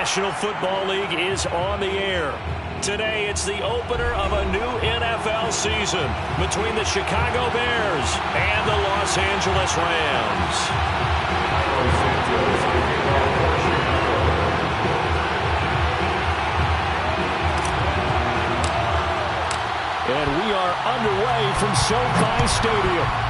National Football League is on the air. Today, it's the opener of a new NFL season between the Chicago Bears and the Los Angeles Rams. And we are underway from SoFi Stadium.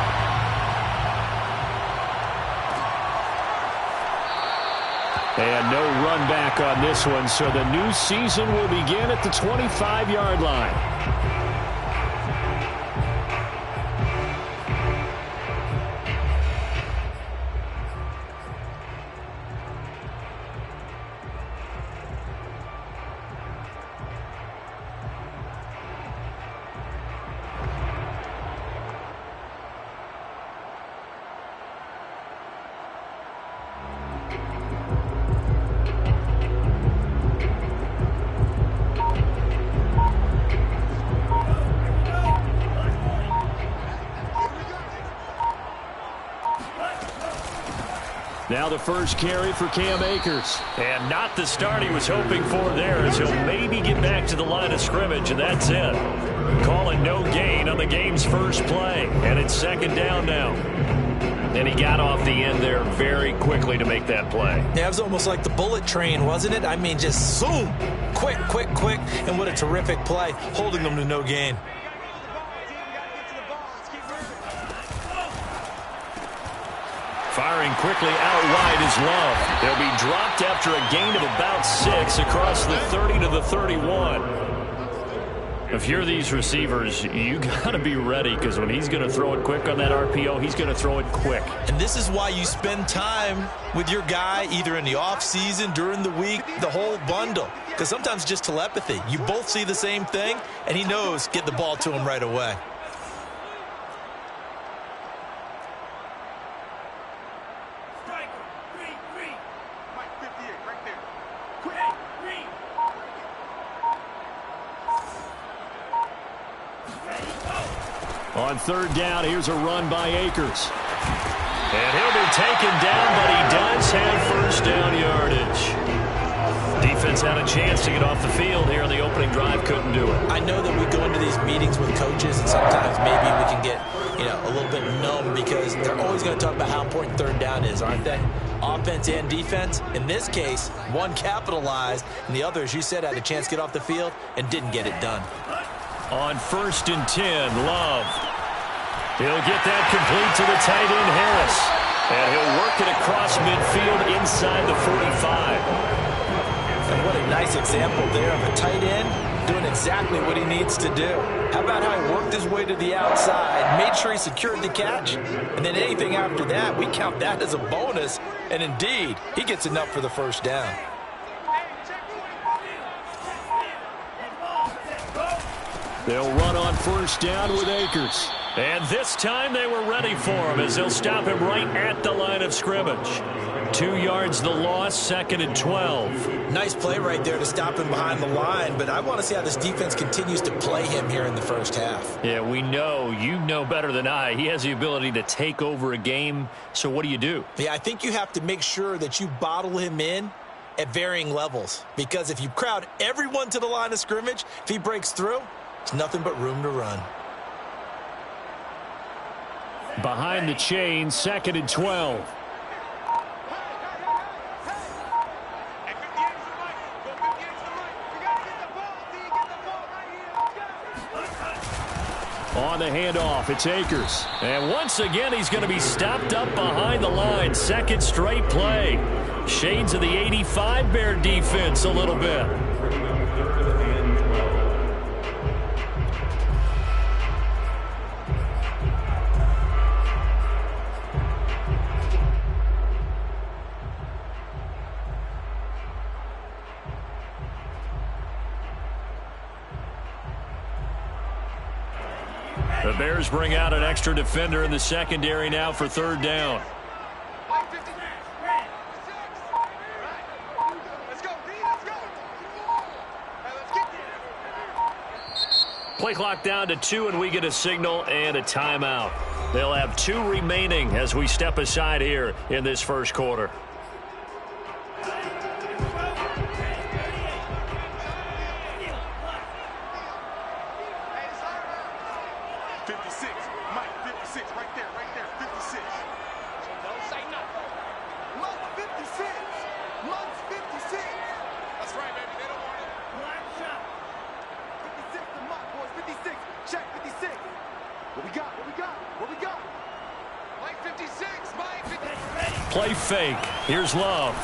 And no run back on this one, so the new season will begin at the 25-yard line. Now the first carry for Cam Akers. And not the start he was hoping for there, as he'll maybe get back to the line of scrimmage, and that's it. Calling no gain on the game's first play. And it's second down now. And he got off the end there very quickly to make that play. Yeah, it was almost like the bullet train, wasn't it? I mean, just zoom. Quick, quick, quick. And what a terrific play, holding them to no gain. Firing quickly out wide is Love. They'll be dropped after a gain of about 6 across the 30 to the 31. If you're these receivers, you got to be ready, because when he's going to throw it quick on that RPO, he's going to throw it quick. And this is why you spend time with your guy either in the offseason, during the week, the whole bundle. Because sometimes just telepathy. You both see the same thing, and he knows get the ball to him right away. On third down, here's a run by Akers. And he'll be taken down, but he does have first down yardage. Defense had a chance to get off the field here on the opening drive, couldn't do it. I know that we go into these meetings with coaches, and sometimes maybe we can get, a little bit numb, because they're always going to talk about how important third down is, aren't they? Offense and defense. In this case, one capitalized, and the other, as you said, had a chance to get off the field and didn't get it done. On 1st and 10, Love. He'll get that complete to the tight end, Harris. And he'll work it across midfield inside the 45. And what a nice example there of a tight end doing exactly what he needs to do. How about how he worked his way to the outside, made sure he secured the catch, and then anything after that, we count that as a bonus. And indeed, he gets enough for the first down. They'll run on first down with Akers. And this time they were ready for him, as they'll stop him right at the line of scrimmage. 2 yards the loss, 2nd and 12. Nice play right there to stop him behind the line, but I want to see how this defense continues to play him here in the first half. Yeah, we know. You know better than I. He has the ability to take over a game, so what do? Yeah, I think you have to make sure that you bottle him in at varying levels, because if you crowd everyone to the line of scrimmage, if he breaks through, it's nothing but room to run. Behind the chain, 2nd and 12. On the handoff, it's Akers. And once again, he's going to be stopped up behind the line. Second straight play. Shades of the 85 Bear defense a little bit. The Bears bring out an extra defender in the secondary now for third down. Play clock down to 2, and we get a signal and a timeout. They'll have 2 remaining as we step aside here in this first quarter. Play fake. Here's Love.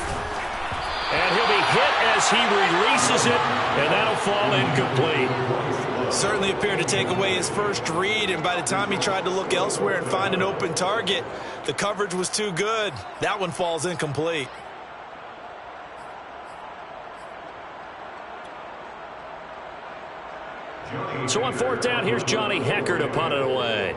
And he'll be hit as he releases it, and that'll fall incomplete. Certainly appeared to take away his first read, and by the time he tried to look elsewhere and find an open target, the coverage was too good. That one falls incomplete. So on fourth down, here's Johnny Hekker to punt it away.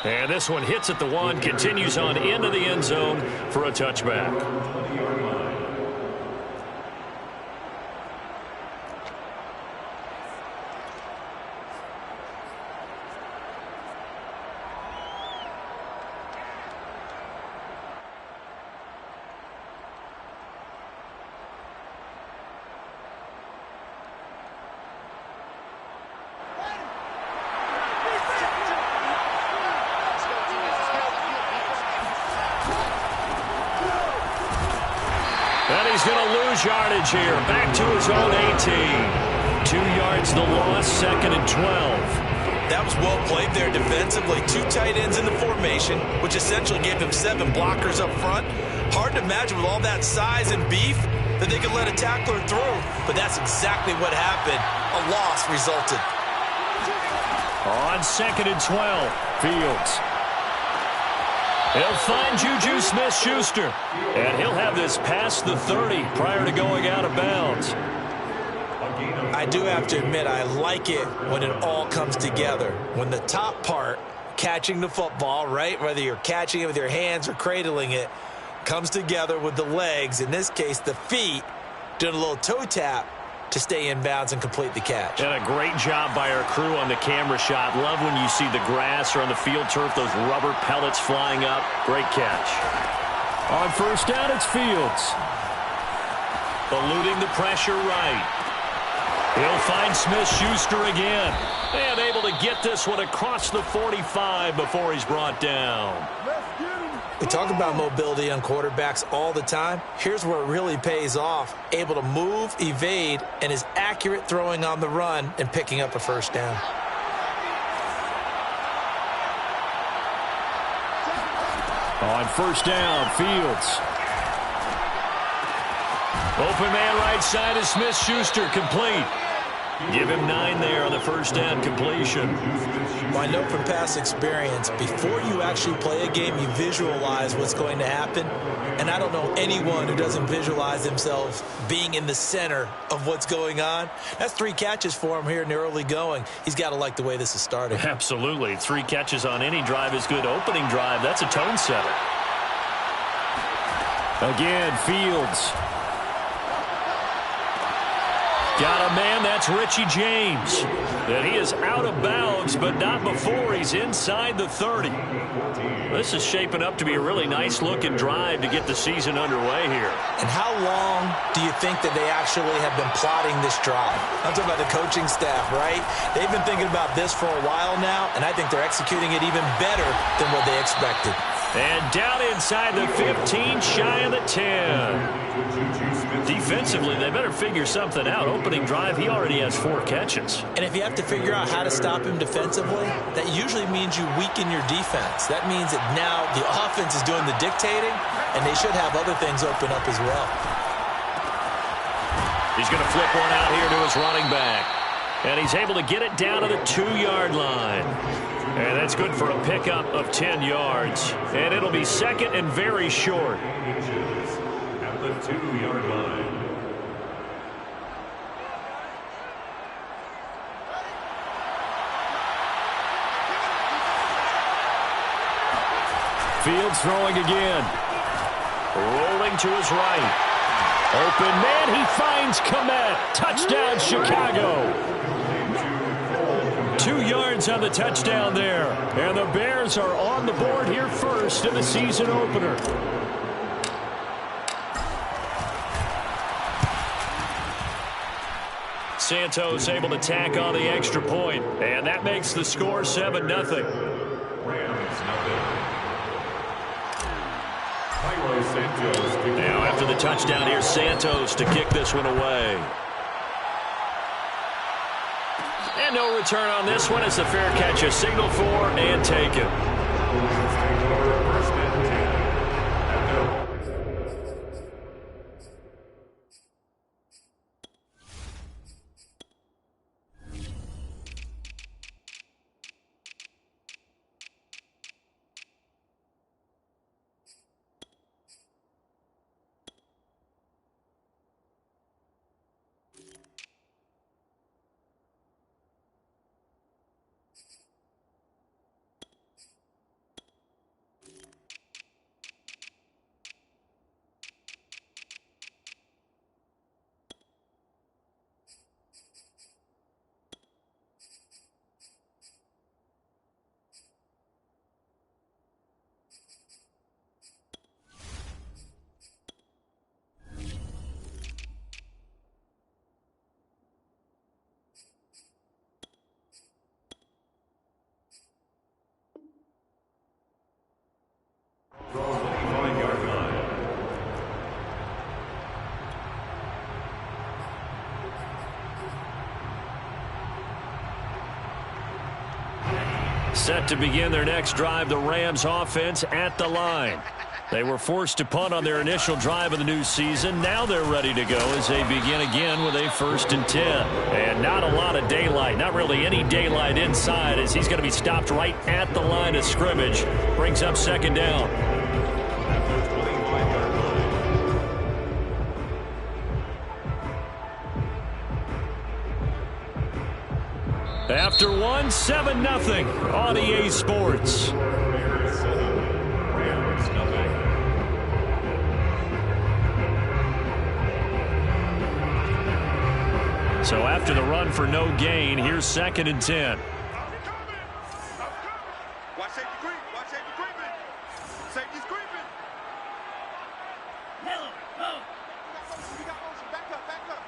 And this one hits at the 1, continues on into the end zone for a touchback. And he's going to lose yardage here. Back to his own 18. 2 yards the loss, 2nd and 12. That was well played there defensively. 2 tight ends in the formation, which essentially gave them 7 blockers up front. Hard to imagine with all that size and beef that they could let a tackler through. But that's exactly what happened. A loss resulted. On 2nd and 12, Fields. He'll find Juju Smith-Schuster, and he'll have this past the 30 prior to going out of bounds. I do have to admit, I like it when it all comes together. When the top part, catching the football, right, whether you're catching it with your hands or cradling it, comes together with the legs, in this case the feet, doing a little toe tap to stay in bounds and complete the catch. And a great job by our crew on the camera shot. Love when you see the grass or on the field turf, those rubber pellets flying up. Great catch. On first down, it's Fields. Eluding the pressure right. He'll find Smith-Schuster again. And able to get this one across the 45 before he's brought down. We talk about mobility on quarterbacks all the time. Here's where it really pays off. Able to move, evade, and is accurate throwing on the run and picking up a first down. On first down, Fields. Open man right side is Smith-Schuster, complete. Give him 9 there on the first down completion. Well, I know from past experience, before you actually play a game, you visualize what's going to happen. And I don't know anyone who doesn't visualize themselves being in the center of what's going on. That's 3 catches for him here in the early going. He's got to like the way this is starting. Absolutely. 3 catches on any drive is good. Opening drive, that's a tone setter. Again, Fields. Got a man, that's Richie James. And he is out of bounds, but not before he's inside the 30. This is shaping up to be a really nice-looking drive to get the season underway here. And how long do you think that they actually have been plotting this drive? I'm talking about the coaching staff, right? They've been thinking about this for a while now, and I think they're executing it even better than what they expected. And down inside the 15, shy of the 10. Defensively, they better figure something out. Opening drive, he already has 4 catches. And if you have to figure out how to stop him defensively, that usually means you weaken your defense. That means that now the offense is doing the dictating, and they should have other things open up as well. He's going to flip one out here to his running back. And he's able to get it down to the 2-yard line. And that's good for a pickup of 10 yards. And it'll be 2nd and very short. At the 2-yard line. Fields throwing again. Rolling to his right. Open man, he finds Kmet. Touchdown, Chicago. 2 yards on the touchdown there. And the Bears are on the board here first in the season opener. Santos able to tack on the extra point. And that makes the score 7-0. Now after the touchdown, here's Santos to kick this one away. And no return on this one as the fair catch is signaled for and taken. Set to begin their next drive, the Rams offense at the line. They were forced to punt on their initial drive of the new season. Now they're ready to go as they begin again with a 1st and 10. And not a lot of daylight, not really any daylight inside as he's going to be stopped right at the line of scrimmage. Brings up 2nd down. After one, 7-0 on EA Sports. So after the run for no gain, here's 2nd and 10. Watch safety creep. Watch safety creeping. Safety's creeping. We got motion. Back up, back up.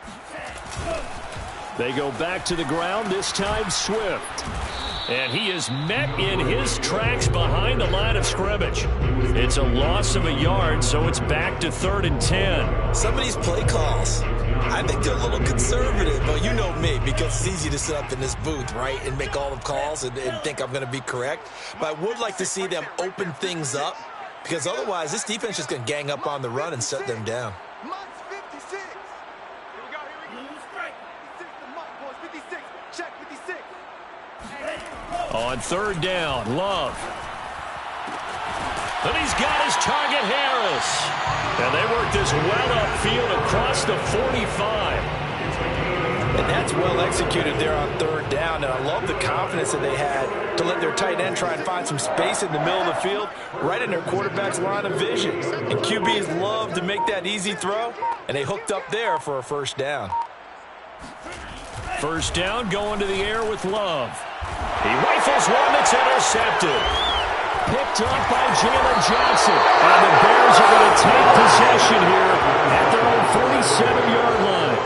They go back to the ground, this time Swift. And he is met in his tracks behind the line of scrimmage. It's a loss of a yard, so it's back to 3rd and 10. Some of these play calls, I think they're a little conservative, but you know me, because it's easy to sit up in this booth, right, and make all the calls and think I'm going to be correct. But I would like to see them open things up, because otherwise this defense is going to gang up on the run and shut them down. On 3rd down, Love. And he's got his target, Harris. And they work this well upfield across the 45. And that's well executed there on 3rd down. And I love the confidence that they had to let their tight end try and find some space in the middle of the field, right in their quarterback's line of vision. And QBs love to make that easy throw, and they hooked up there for a 1st down. 1st down, going to the air with Love. He rifles one that's intercepted. Picked up by Jalen Johnson. And the Bears are going to take possession here at their own 47-yard line.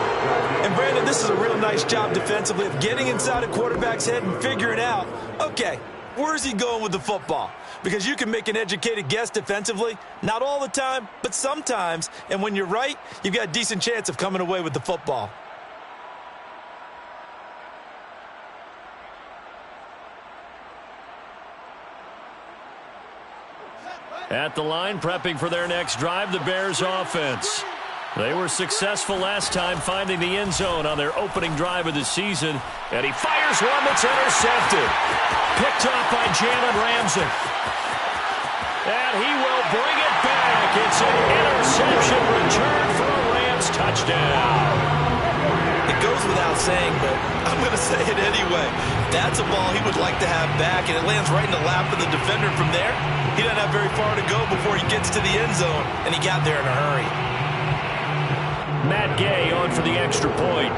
And Brandon, this is a real nice job defensively of getting inside a quarterback's head and figuring out, okay, where's he going with the football? Because you can make an educated guess defensively, not all the time, but sometimes. And when you're right, you've got a decent chance of coming away with the football. At the line, prepping for their next drive, the Bears offense. They were successful last time finding the end zone on their opening drive of the season. And he fires one that's intercepted. Picked off by Jalen Ramsey. And he will bring it back. It's an interception return for a Rams touchdown. It goes without saying, but I'm going to say it anyway. That's a ball he would like to have back, and it lands right in the lap of the defender from there. He doesn't have very far to go before he gets to the end zone, and he got there in a hurry. Matt Gay on for the extra point.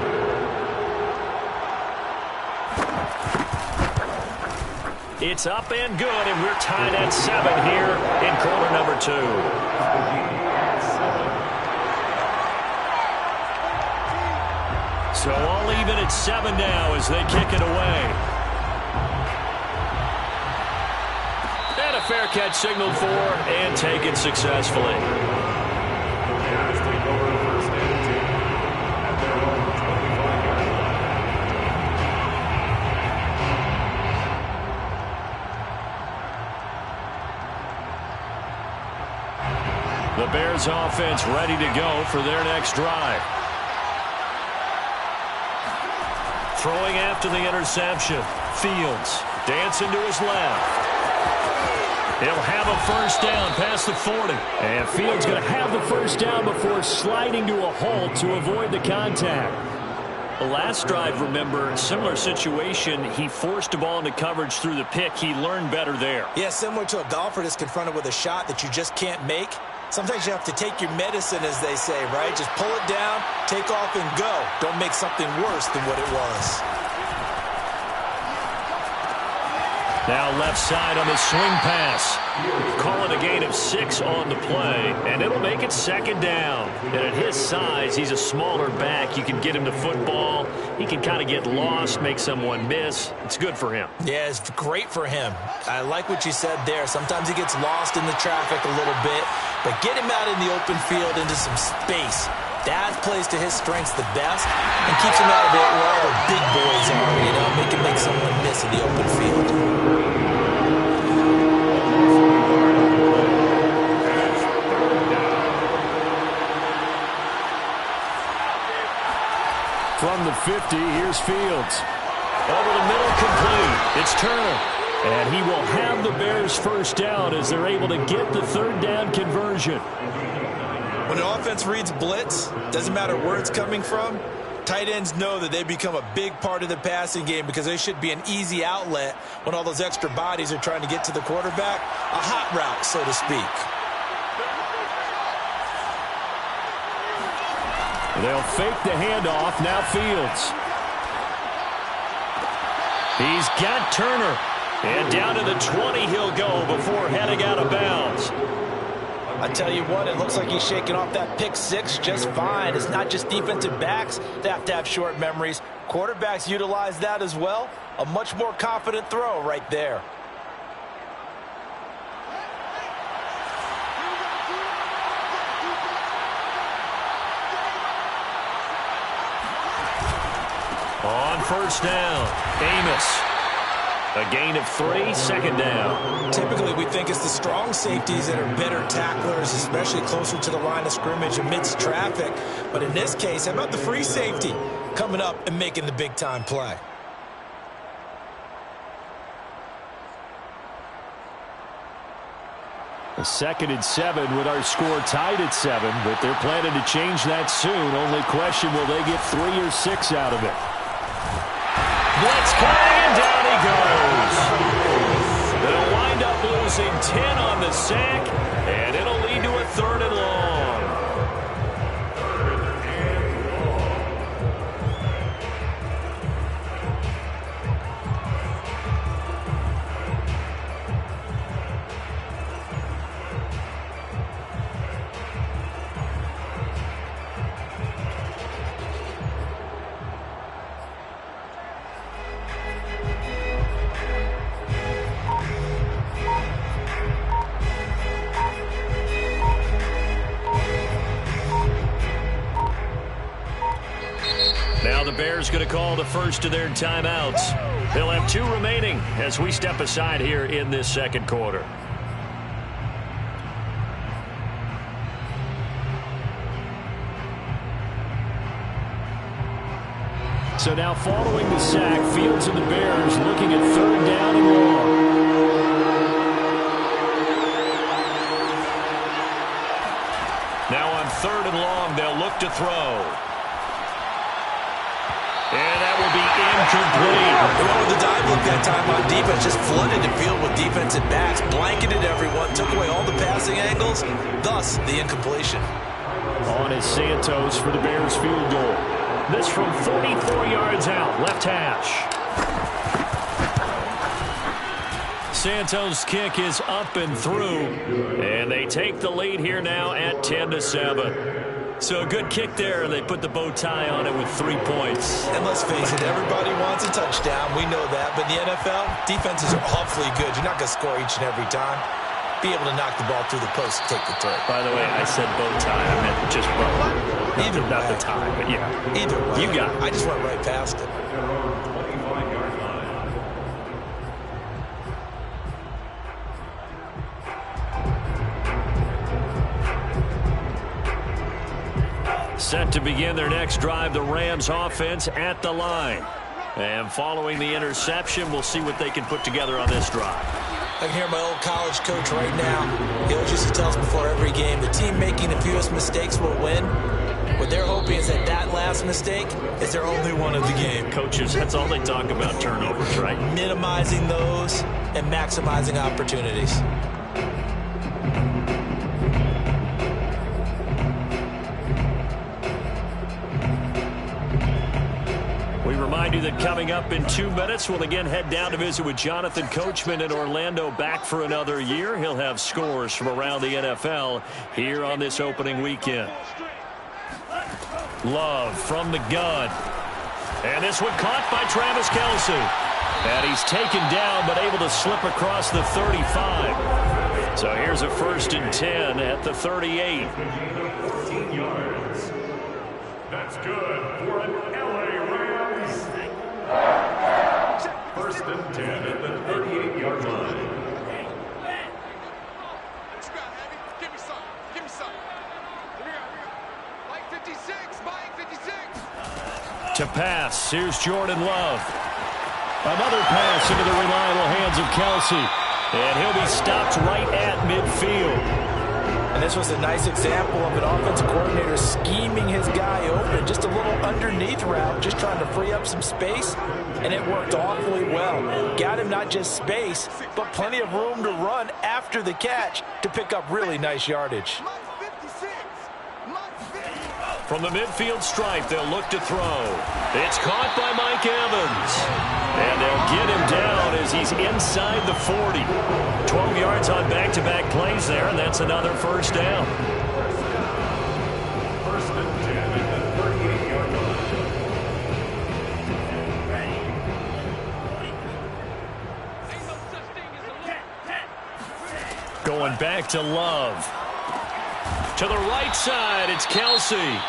It's up and good, and we're tied at 7 here in quarter number 2. So all even at 7 now as they kick it away. And a fair catch signaled for and taken successfully. The Bears offense ready to go for their next drive. Throwing after the interception. Fields dancing to his left. He'll have a first down past the 40. And Fields going to have the first down before sliding to a halt to avoid the contact. The last drive, remember, similar situation. He forced a ball into coverage through the pick. He learned better there. Yeah, similar to a golfer that's confronted with a shot that you just can't make. Sometimes you have to take your medicine, as they say, right? Just pull it down, take off, and go. Don't make something worse than what it was. Now left side on the swing pass. Call it a gain of 6 on the play, and it'll make it second down. And at his size, he's a smaller back. You can get him to football. He can kind of get lost, make someone miss. It's good for him. Yeah, it's great for him. I like what you said there. Sometimes he gets lost in the traffic a little bit, but get him out in the open field into some space. That plays to his strengths the best and keeps him out of it where all the big boys are, you know, make someone miss in the open field. From the 50, here's Fields. Over the middle, complete. It's Turner. And he will have the Bears first down as they're able to get the third down conversion. When an offense reads blitz, doesn't matter where it's coming from, tight ends know that they become a big part of the passing game because they should be an easy outlet when all those extra bodies are trying to get to the quarterback. A hot route, so to speak. They'll fake the handoff. Now Fields. He's got Turner. And down to the 20 he'll go before heading out of bounds. I tell you what, it looks like he's shaking off that pick six just fine. It's not just defensive backs that have to have short memories. Quarterbacks utilize that as well. A much more confident throw right there. On first down, Amos. A gain of 3, second down. Typically, we think it's the strong safeties that are better tacklers, especially closer to the line of scrimmage amidst traffic. But in this case, how about the free safety coming up and making the big-time play? A 2nd and 7 with our score tied at 7, but they're planning to change that soon. Only question, will they get 3 or 6 out of it? Blitz coming, and down he goes. They'll wind up losing 10 on the sack, and it'll lead to a 3rd and long. Now the Bears going to call the first of their timeouts. They'll have 2 remaining as we step aside here in this second quarter. So now following the sack, Fields and the Bears looking at 3rd down and long. Now on 3rd and long, they'll look to throw. And that will be incomplete. They went with the dive look that time on defense. Just flooded the field with defensive backs. Blanketed everyone. Took away all the passing angles. Thus, the incompletion. On is Santos for the Bears field goal. This from 44 yards out. Left hash. Santos' kick is up and through. And they take the lead here now at 10-7. So a good kick there. They put the bow tie on it with 3 points. And let's face it, everybody wants a touchdown. We know that. But in the NFL, defenses are awfully good. You're not going to score each and every time. Be able to knock the ball through the post and take the throw. By the way, I said bow tie. I meant just bow. Not the tie, but yeah. Either way. You got it. I just went right past it. Set to begin their next drive, the Rams offense at the line. And following the interception, we'll see what they can put together on this drive. I can hear my old college coach right now. He always used to tell us before every game, the team making the fewest mistakes will win. What they're hoping is that last mistake is their only one of the game. Coaches, that's all they talk about, turnovers, right? Minimizing those and maximizing opportunities. We remind you that coming up in 2 minutes, we'll again head down to visit with Jonathan Coachman in Orlando, back for another year. He'll have scores from around the NFL here on this opening weekend. Love from the gun. And this one caught by Travis Kelce. And he's taken down but able to slip across the 35. So here's a 1st and 10 at the 38. 14 yards. That's good for an LA Rams. 1st and 10 at the 38-yard line. Give me some. Give me some. Here we go. Mike 56. Mike 56. To pass, here's Jordan Love. Another pass into the reliable hands of Kelce. And he'll be stopped right at midfield. And this was a nice example of an offensive coordinator scheming his guy open. Just a little underneath route, just trying to free up some space. And it worked awfully well. Got him not just space, but plenty of room to run after the catch to pick up really nice yardage. From the midfield stripe, they'll look to throw. It's caught by Mike Evans. And they'll get him down as he's inside the 40. 12 yards on back-to-back plays there, and that's another 1st down. 1st and 10 at the 38-yard line. Going back to Love. To the right side, it's Kelce.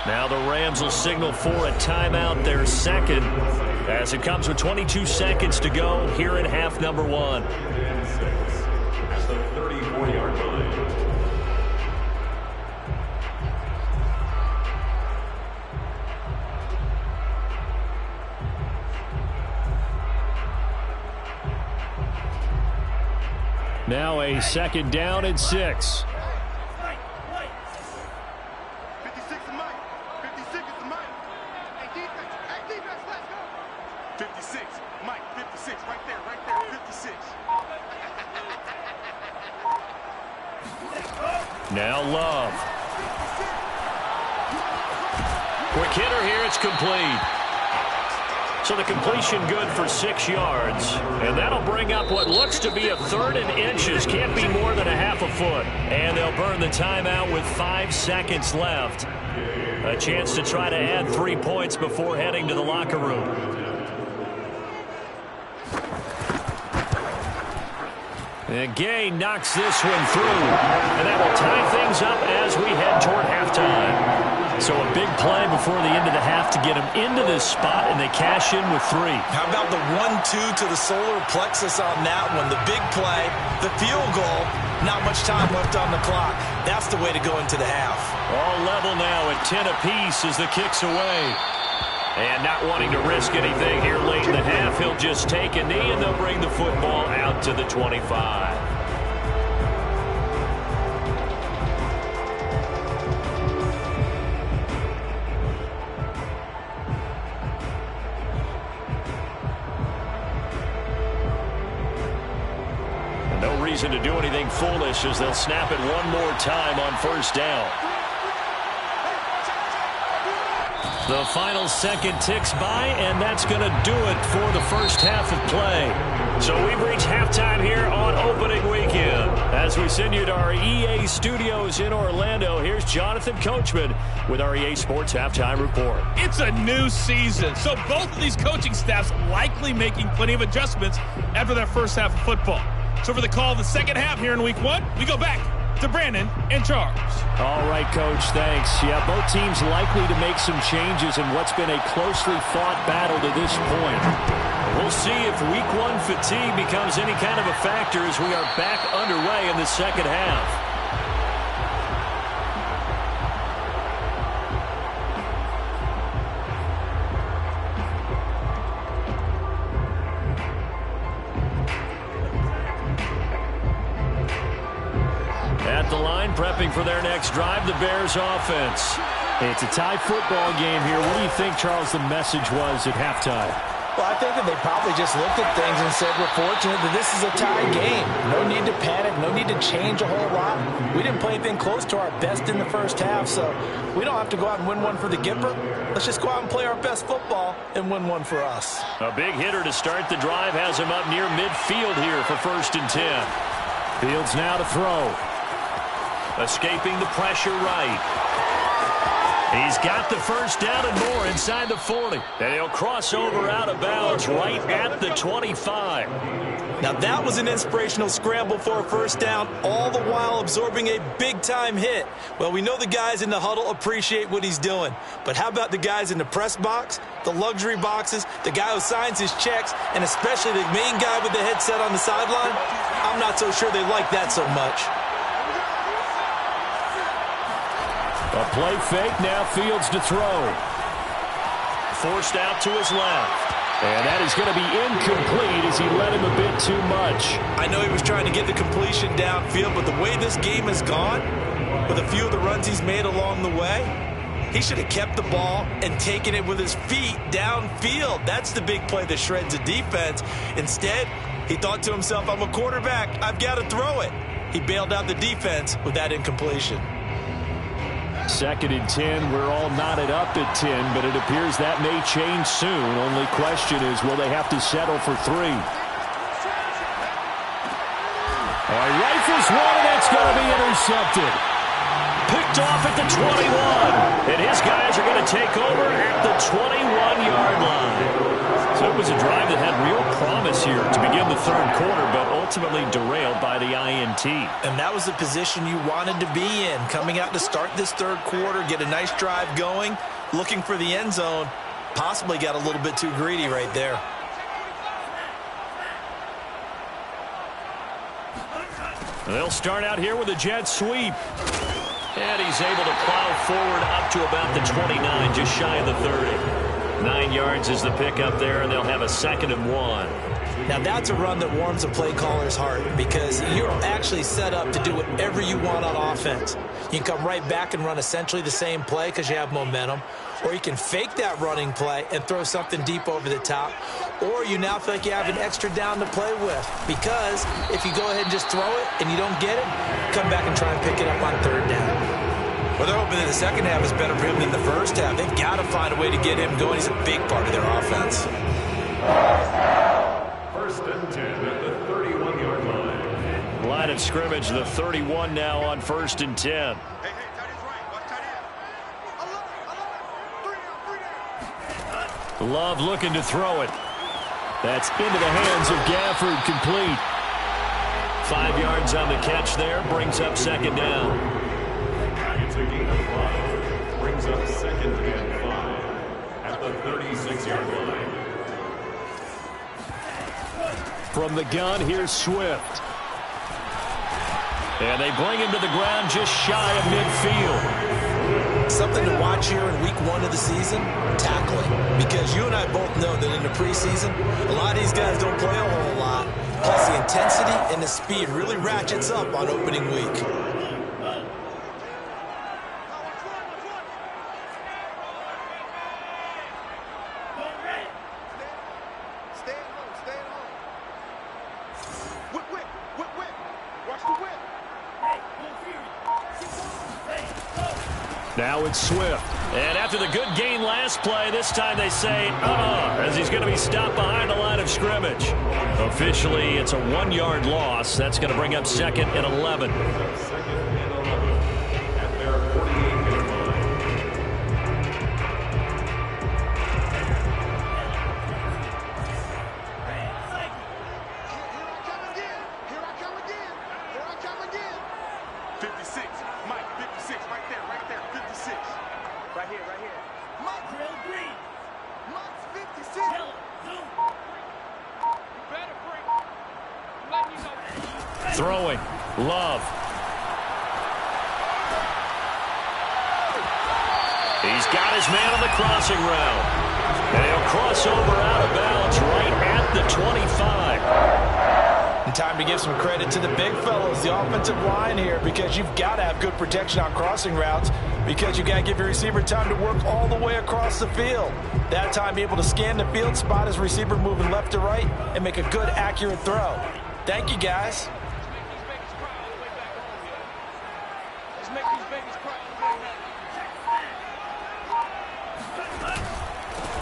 Now the Rams will signal for a timeout, their 2nd, as it comes with 22 seconds to go here in half number 1. At the 34-yard line. Now a 2nd down and 6. 56 is Mike. 56 is Mike. Hey, defense. Hey, defense, let's go. 56. Mike, 56. Right there, 56. Now Love. Quick hitter here, it's complete. So the completion good for 6 yards. And that'll bring up what looks to be a 3rd and inches. Can't be more than a half a foot. And they'll burn the timeout with 5 seconds left. A chance to try to add 3 points before heading to the locker room. And Gay knocks this one through. And that will tie things up as we head toward halftime. So a big play before the end of the half to get them into this spot, and they cash in with 3. How about the 1-2 to the solar plexus on that one? The big play, the field goal, not much time left on the clock. That's the way to go into the half. All level now at 10 apiece as the kick's away. And not wanting to risk anything here late in the half, he'll just take a knee, and they'll bring the football out to the 25. No reason to do anything foolish as they'll snap it one more time on 1st down. The final second ticks by, and that's going to do it for the 1st half of play. So we've reached halftime here on opening weekend. As we send you to our EA studios in Orlando, here's Jonathan Coachman with our EA Sports Halftime Report. It's a new season, so both of these coaching staffs likely making plenty of adjustments after their 1st half of football. So for the call of the 2nd half here in Week 1, we go back to Brandon and Charles. All right, Coach, thanks. Yeah, both teams likely to make some changes in what's been a closely fought battle to this point. We'll see if Week 1 fatigue becomes any kind of a factor as we are back underway in the 2nd half. the line, prepping for their next drive, the Bears offense. Hey, it's a tie football game here. What do you think, Charles, the message was at halftime? Well, I think that they probably just looked at things and said, we're fortunate that this is a tie game. No need to panic, no need to change a whole lot. We didn't play anything close to our best in the first half, so we don't have to go out and win one for the Gipper. Let's just go out and play our best football and win one for us. A big hitter to start the drive has him up near midfield here for 1st and 10. Fields now to throw. Escaping the pressure right. He's got the first down and more inside the 40. And he'll cross over out of bounds right at the 25. Now that was an inspirational scramble for a first down, all the while absorbing a big-time hit. Well, we know the guys in the huddle appreciate what he's doing. But how about the guys in the press box, the luxury boxes, the guy who signs his checks, and especially the main guy with the headset on the sideline? I'm not so sure they like that so much. A play fake, now Fields to throw. Forced out to his left. And that is going to be incomplete as he led him a bit too much. I know he was trying to get the completion downfield, but the way this game has gone, with a few of the runs he's made along the way, he should have kept the ball and taken it with his feet downfield. That's the big play that shreds a defense. Instead, he thought to himself, I'm a quarterback, I've got to throw it. He bailed out the defense with that incompletion. 2nd and 10, we're all knotted up at 10, but it appears that may change soon. Only question is, will they have to settle for 3? Rifles one, and that's going to be intercepted. Picked off at the 21. And his guys are going to take over at the 21-yard line. So it was a drive that had real promise here to begin the 3rd quarter, but ultimately derailed by the INT. And that was the position you wanted to be in, coming out to start this 3rd quarter, get a nice drive going, looking for the end zone. Possibly got a little bit too greedy right there. They'll start out here with a jet sweep. And he's able to plow forward up to about the 29, just shy of the 30. 9 yards is the pickup there, and they'll have a 2nd and 1. Now that's a run that warms a play caller's heart because you're actually set up to do whatever you want on offense. You can come right back and run essentially the same play because you have momentum, or you can fake that running play and throw something deep over the top, or you now feel like you have an extra down to play with because if you go ahead and just throw it and you don't get it, come back and try and pick it up on 3rd down. Well, they're hoping that the second half is better for him than the first half. They've got to find a way to get him going. He's a big part of their offense. 1st and 10 at the 31-yard line. Line of scrimmage, the 31 now on 1st and 10. Hey, tight end's right. Watch tight end. 3 down. Love looking to throw it. That's into the hands of Gafford, complete. 5 yards on the catch there, brings up 2nd down. It's a gain of 5. Brings up 2nd and 5 at the 36-yard line. From the gun, here's Swift. And they bring him to the ground just shy of midfield. Something to watch here in week 1 of the season, tackling. Because you and I both know that in the preseason, a lot of these guys don't play a whole lot. Plus the intensity and the speed really ratchets up on opening week. Now it's Swift. And after the good gain last play, this time they say, as he's going to be stopped behind the line of scrimmage. Officially, it's a 1-yard loss. That's going to bring up 2nd and 11. 2nd and 11 at their 48-yard line. Here I come again. 56. Mike, 56. Right there. 56. Right here. Mike, Grill Green. Mike's 56. You better bring. Let me know. Throwing. Love. He's got his man on the crossing route. And he'll cross over out of bounds right at the 25. And time to give some credit to the big fellows, the offensive line here, because you've got to have good protection on crossing routes because you've got to give your receiver time to work all the way across the field. That time, be able to scan the field, spot his receiver moving left to right, and make a good, accurate throw. Thank you, guys.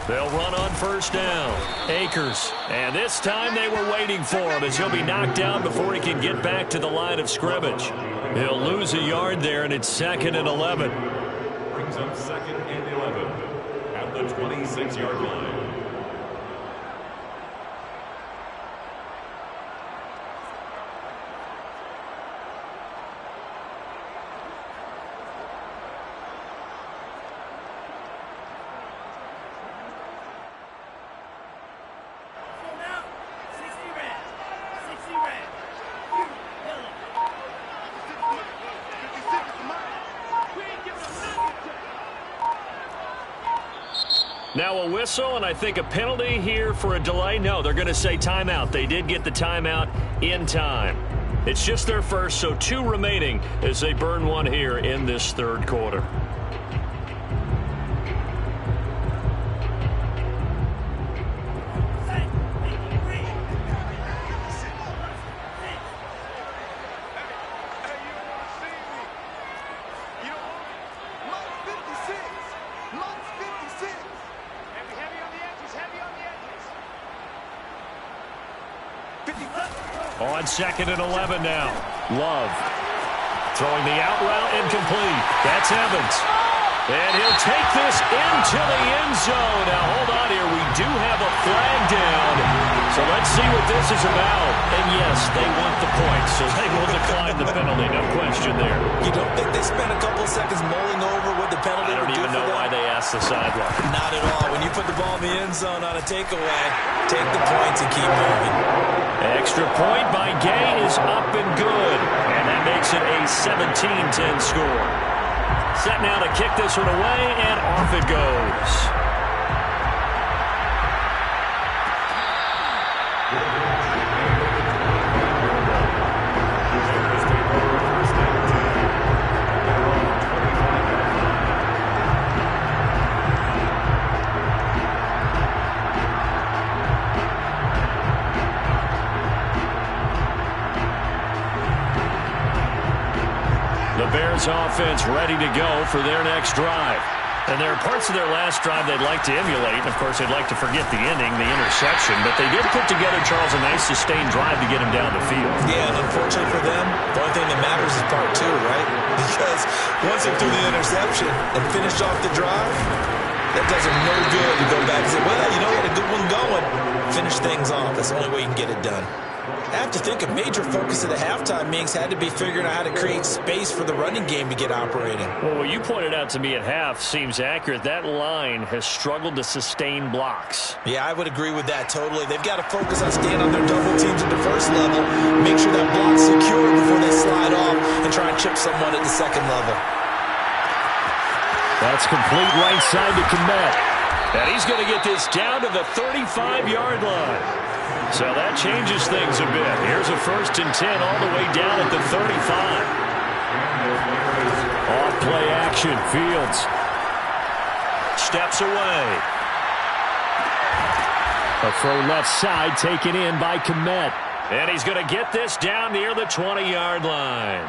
They'll run on first down. Akers. And this time they were waiting for him as he'll be knocked down before he can get back to the line of scrimmage. He'll lose a yard there, and it's 2nd and 11. Brings up 2nd and 11 at the 26-yard line. Now a whistle, and I think a penalty here for a delay. No, they're going to say timeout. They did get the timeout in time. It's just their first, so 2 remaining as they burn one here in this 3rd quarter. On 2nd and 11 now. Love. Throwing the out route incomplete. That's Evans. And he'll take this into the end zone. Now, hold on here. We do have a flag down. So let's see what this is about. And, yes, they want the point, so they will decline the penalty. No question there. You don't think they spent a couple of seconds mulling over what the penalty I don't even know why they asked the sideline. Not at all. When you put the ball in the end zone on a takeaway, take the points and keep moving. Extra point by Gay is up and good. And that makes it a 17-10 score. Set now to kick this one away, and off it goes. Offense ready to go for their next drive. And there are parts of their last drive they'd like to emulate. And, of course, they'd like to forget the ending, the interception. But they did put together, Charles, a nice sustained drive to get him down the field. Yeah, and unfortunately for them, the only thing that matters is part 2, right? Because once they threw the interception and finished off the drive, that does them no good to go back and say, well, you know, we had a good one going. Finish things off. That's the only way you can get it done. I have to think a major focus of the halftime meetings had to be figuring out how to create space for the running game to get operating. Well, what you pointed out to me at half seems accurate. That line has struggled to sustain blocks. Yeah, I would agree with that totally. They've got to focus on staying on their double teams at the first level, make sure that block's secure before they slide off, and try and chip someone at the second level. That's complete right side to Kmet. And he's going to get this down to the 35-yard line. So that changes things a bit. Here's a 1st and 10 all the way down at the 35. Off play action. Fields steps away. A throw left side taken in by Kmet. And he's going to get this down near the 20-yard line.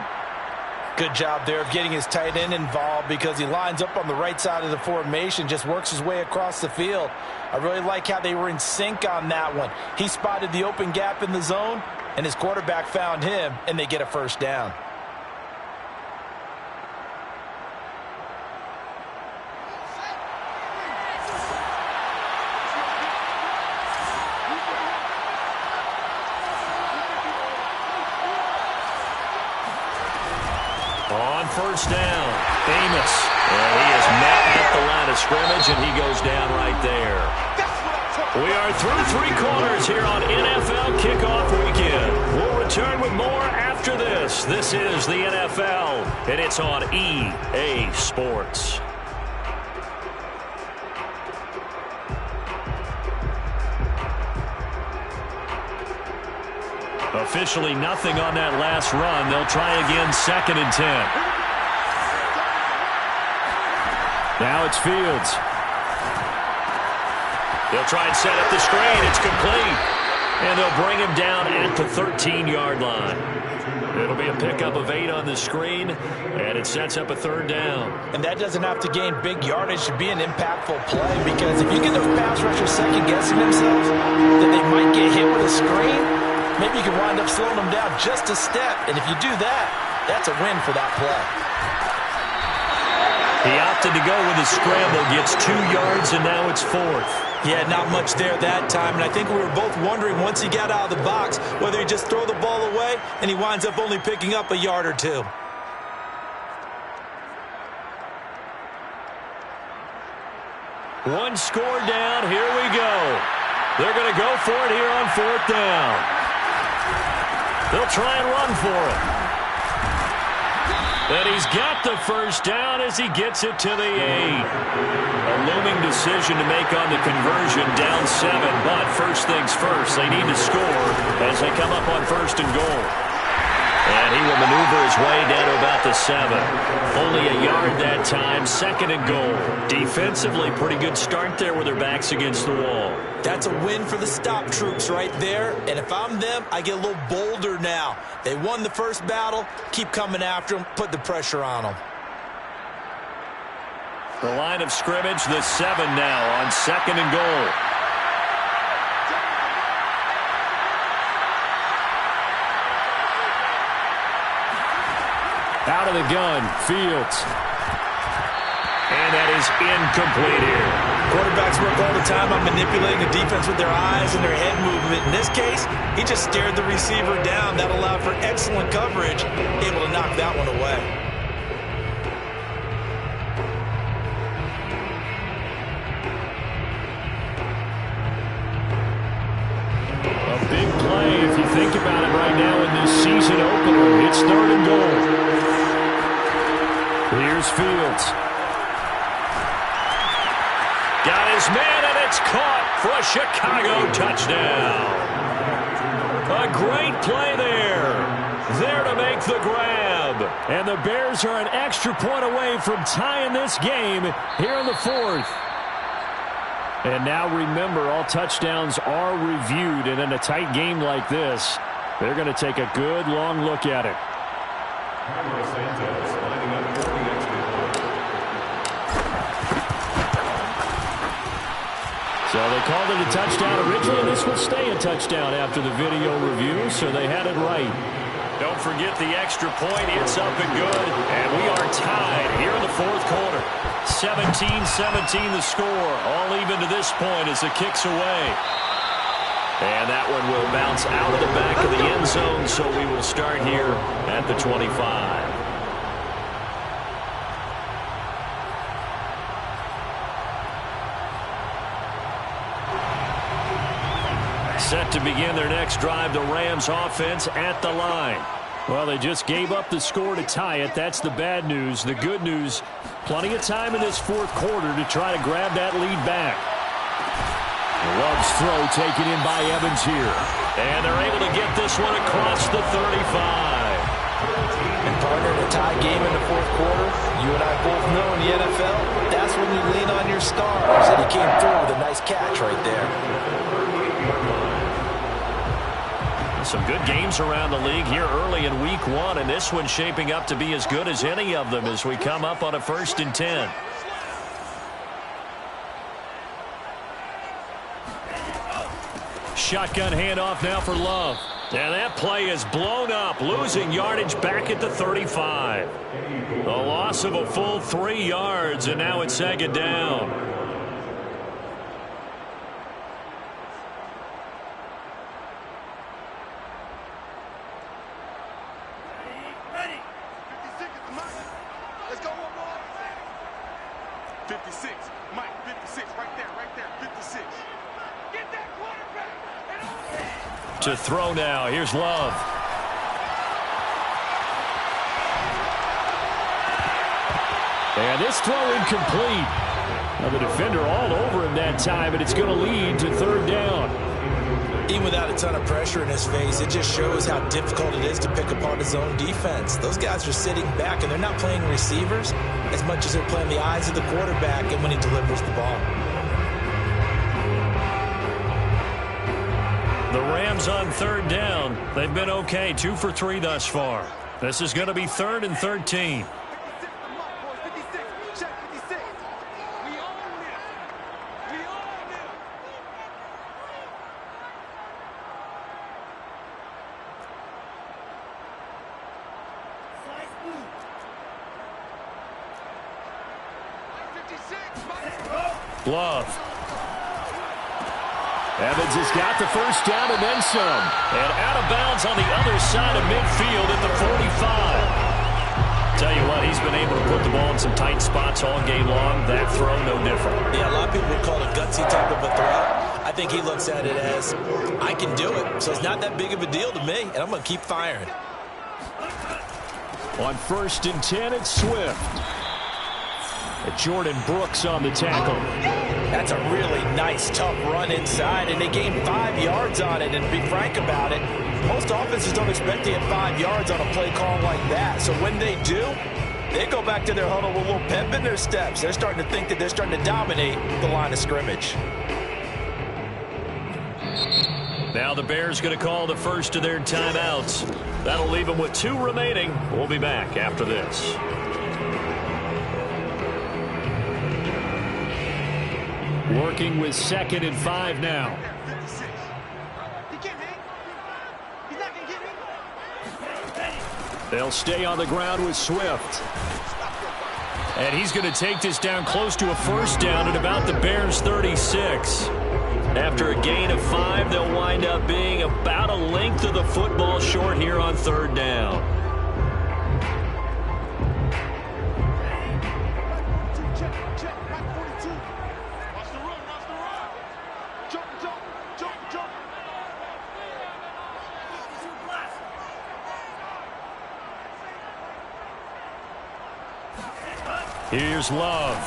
Good job there of getting his tight end involved because he lines up on the right side of the formation, just works his way across the field. I really like how they were in sync on that one. He spotted the open gap in the zone, and his quarterback found him, and they get a 1st down. On 1st down, Amos. And he is met at the line of scrimmage, and he goes down right there. We are through 3 quarters here on NFL Kickoff Weekend. We'll return with more after this. This is the NFL, and it's on EA Sports. A officially nothing on that last run. They'll try again, 2nd and 10. Now it's Fields. They'll try and set up the screen. It's complete. And they'll bring him down at the 13-yard line. It'll be a pickup of 8 on the screen, and it sets up a 3rd down. And that doesn't have to gain big yardage to be an impactful play, because if you get those pass rushers second-guessing themselves, that they might get hit with a screen, maybe you can wind up slowing them down just a step. And if you do that, that's a win for that play. He opted to go with a scramble, gets 2 yards, and now it's 4th. Yeah, not much there that time, and I think we were both wondering once he got out of the box whether he'd just throw the ball away, and he winds up only picking up a yard or 2. One score down. Here we go. They're going to go for it here on 4th down. They'll try and run for it. And he's got the 1st down as he gets it to the 8. A looming decision to make on the conversion, down 7. But first things first, they need to score as they come up on 1st and goal. And he will maneuver his way down to about the 7. Only a yard that time, 2nd and goal. Defensively, pretty good start there with their backs against the wall. That's a win for the stop troops right there. And if I'm them, I get a little bolder now. They won the first battle. Keep coming after them. Put the pressure on them. The line of scrimmage, the 7 now on 2nd and goal. Out of the gun, Fields. And that is incomplete here. Quarterbacks work all the time on manipulating the defense with their eyes and their head movement. In this case, he just stared the receiver down. That allowed for excellent coverage, able to knock that one away. A big play if you think about it right now in this season opener. It's 3rd and goal. Here's Fields. Got his man, and it's caught for a Chicago touchdown. A great play there. There to make the grab. And the Bears are an extra point away from tying this game here in the 4th. And now remember, all touchdowns are reviewed, and in a tight game like this, they're going to take a good long look at it. So they called it a touchdown originally. This will stay a touchdown after the video review, so they had it right. Don't forget the extra point. It's up and good. And we are tied here in the 4th quarter. 17-17 the score. All even to this point as it kicks away. And that one will bounce out of the back of the end zone, so we will start here at the 25. Set to begin their next drive, the Rams offense at the line. Well, they just gave up the score to tie it. That's the bad news. The good news, plenty of time in this 4th quarter to try to grab that lead back. Love's throw taken in by Evans here. And they're able to get this one across the 35. And partner, in a tie game in the 4th quarter, you and I both know in the NFL, that's when you lean on your stars. And he came through with a nice catch right there. Some good games around the league here early in week 1, and this one's shaping up to be as good as any of them as we come up on a 1st and 10. Shotgun handoff now for Love. And that play is blown up, losing yardage back at the 35. A loss of a full 3 yards, and now it's 2nd down. To throw now. Here's Love. And this throw incomplete. Now the defender all over him that time, and it's going to lead to 3rd down. Even without a ton of pressure in his face, it just shows how difficult it is to pick apart his own defense. Those guys are sitting back, and they're not playing receivers as much as they're playing the eyes of the quarterback and when he delivers the ball. The Rams on third down. They've been okay, 2 for 3 thus far. This is going to be 3rd and 13. Love. Evans has got the first down and then some. And out of bounds on the other side of midfield at the 45. Tell you what, he's been able to put the ball in some tight spots all game long. That throw, no different. Yeah, a lot of people would call it a gutsy type of a throw. I think he looks at it as, I can do it. So it's not that big of a deal to me, and I'm going to keep firing. On 1st and 10, it's Swift. Jordan Brooks on the tackle. That's a really nice, tough run inside, and they gained 5 yards on it. And to be frank about it, most offenses don't expect to get 5 yards on a play call like that. So when they do, they go back to their huddle with a little pep in their steps. They're starting to think that they're starting to dominate the line of scrimmage. Now the Bears going to call the first of their timeouts. That'll leave them with 2 remaining. We'll be back after this. Working with 2nd and 5 now. They'll stay on the ground with Swift. And he's going to take this down close to a first down at about the Bears' 36. After a gain of 5, they'll wind up being about a length of the football short here on 3rd down. Here's Love.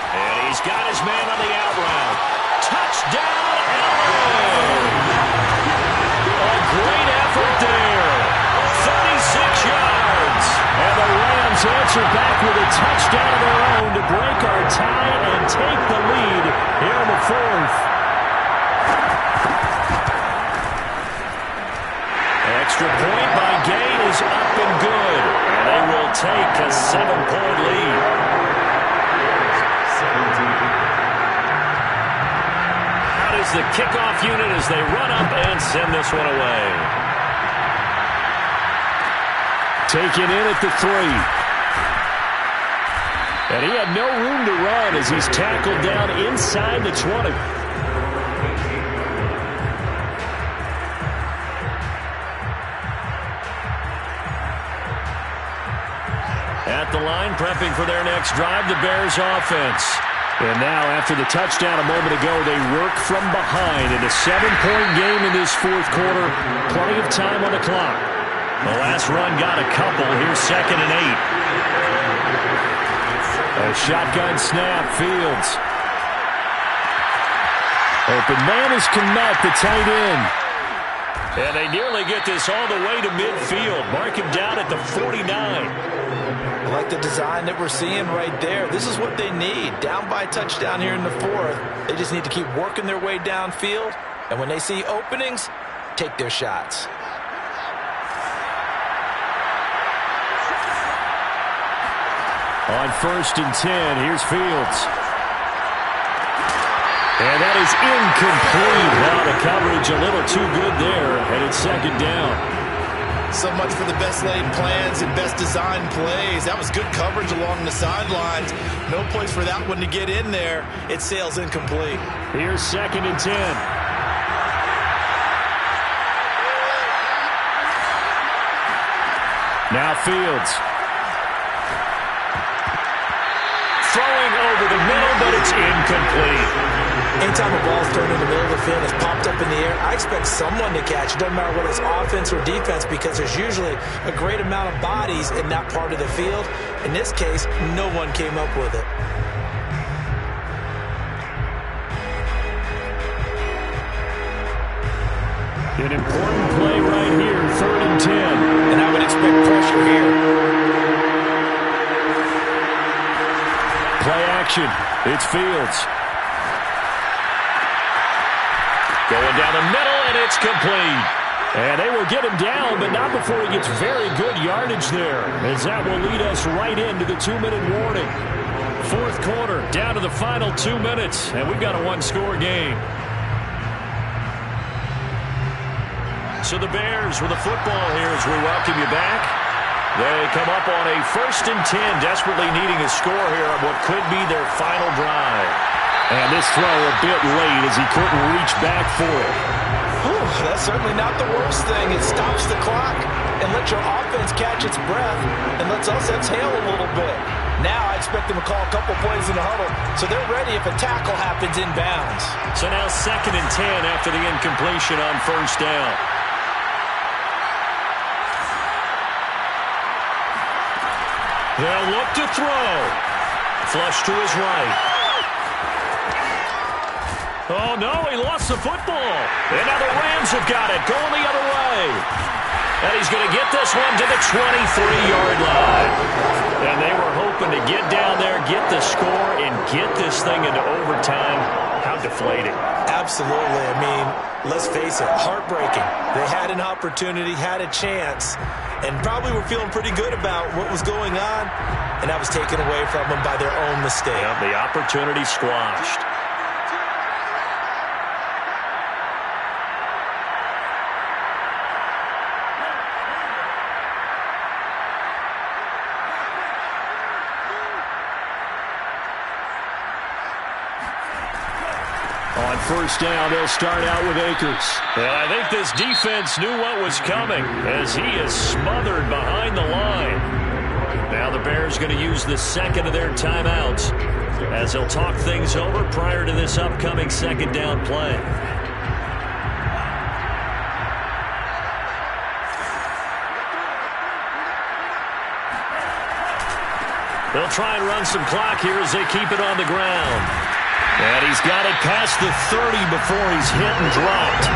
And he's got his man on the out route. Touchdown, LA! A great effort there. 36 yards. And the Rams answer back with a touchdown of their own to break our tie and take the lead here in the 4th. Extra point by Gain is up and good. And they will take a 7-point lead. Out is the kickoff unit as they run up and send this one away. Taken in at the 3. And he had no room to run as he's tackled down inside the 20. At the line, prepping for their next drive, the Bears offense. And now, after the touchdown a moment ago, they work from behind in a 7-point game in this 4th quarter. Plenty of time on the clock. The last run got a couple. Here's 2nd and 8. A shotgun snap, Fields. Open man is Kmet, the tight end. And they nearly get this all the way to midfield. Mark him down at the 49. I like the design that we're seeing right there. This is what they need. Down by a touchdown here in the 4th. They just need to keep working their way downfield. And when they see openings, take their shots. On 1st and 10, here's Fields. And that is incomplete. Now the coverage a little too good there, and it's 2nd down. So much for the best laid plans and best designed plays. That was good coverage along the sidelines. No place for that one to get in there. It sails incomplete. Here's 2nd and 10. Now Fields. Throwing over the middle, but it's incomplete. Anytime a ball's thrown in the middle of the field, it's popped up in the air, I expect someone to catch it. Doesn't matter whether it's offense or defense, because there's usually a great amount of bodies in that part of the field. In this case, no one came up with it. An important play right here, 3rd and 10. And I would expect pressure here. Play action. It's Fields. Going down the middle, and it's complete. And they will get him down, but not before he gets very good yardage there, as that will lead us right into the 2-minute warning. 4th quarter, down to the final 2 minutes, and we've got a 1-score game. So the Bears with the football here as we welcome you back. They come up on a 1st and 10, desperately needing a score here on what could be their final drive. And this throw a bit late as he couldn't reach back for it. Whew, that's certainly not the worst thing. It stops the clock and lets your offense catch its breath and lets us exhale a little bit. Now I expect them to call a couple plays in the huddle, so they're ready if a tackle happens inbounds. So now 2nd and 10 after the incompletion on 1st down. They'll look to throw. Flush to his right. Oh, no, he lost the football. And now the Rams have got it, going the other way. And he's going to get this one to the 23-yard line. And they were hoping to get down there, get the score, and get this thing into overtime. How deflating. Absolutely. I mean, let's face it, heartbreaking. They had an opportunity, had a chance, and probably were feeling pretty good about what was going on, and that was taken away from them by their own mistake. Yeah, the opportunity squashed. On 1st down, they'll start out with Akers. And I think this defense knew what was coming as he is smothered behind the line. Now the Bears going to use the 2nd of their timeouts as they'll talk things over prior to this upcoming 2nd down play. They'll try and run some clock here as they keep it on the ground. And he's got it past the 30 before he's hit and dropped.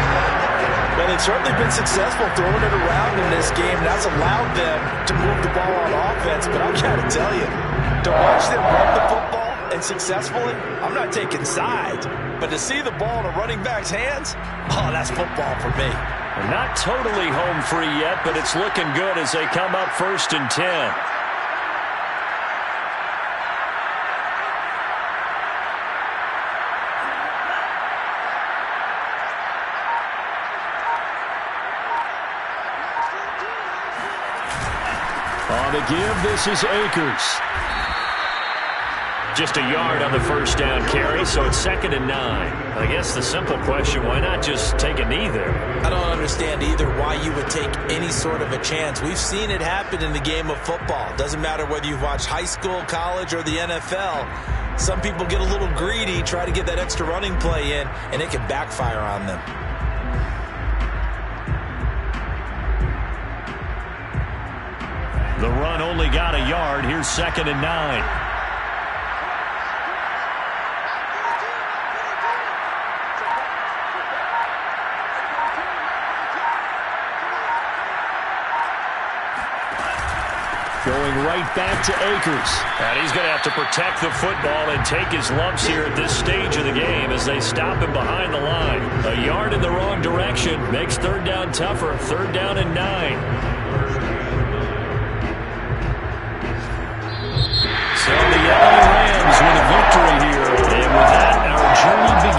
Well, they've certainly been successful throwing it around in this game. That's allowed them to move the ball on offense. But I've got to tell you, to watch them run the football and successfully, I'm not taking sides. But to see the ball in a running back's hands, oh, that's football for me. And not totally home free yet, but it's looking good as they come up 1st and 10. On the give, this is Akers. Just a yard on the 1st down carry, so it's 2nd and 9. I guess the simple question, why not just take a knee there? I don't understand either why you would take any sort of a chance. We've seen it happen in the game of football. Doesn't matter whether you've watched high school, college, or the NFL. Some people get a little greedy, try to get that extra running play in, and it can backfire on them. The run only got a yard. Here's 2nd and 9. Going right back to Akers. And he's going to have to protect the football and take his lumps here at this stage of the game as they stop him behind the line. A yard in the wrong direction makes 3rd down tougher. 3rd down and 9. So the